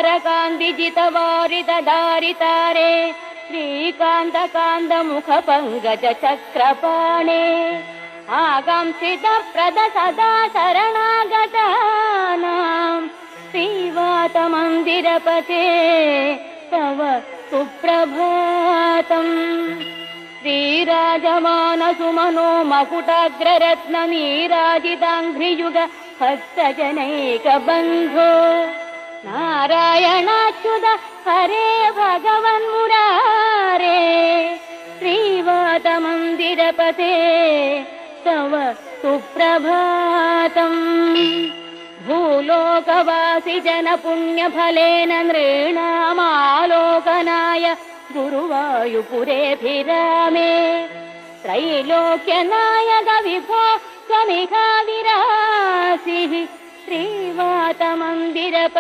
तारकान्दिजितवारितदारितारे श्रीकान्तकान्तमुखपङ्कजचक्रपाणे आगंसितप्रद सदा शरणागतानां श्रीवातमन्दिरपते तव सुप्रभातम्। श्रीराजमानसुमनो मकुटाग्ररत्ननीराजिताङ्घ्रियुग भक्तजनैकबन्धो नारायणाच्युत हरे भगवन्मुरारे श्रीवातमन्दिरपते तव सुप्रभातम्। भूलोकवासि जनपुण्यफलेन नृणामालोकनाय गुरुवायुपुरेऽभिरामे त्रैलोक्यनायक विभो त्वमिहाविरासिः श्रीवातमन्दिरपते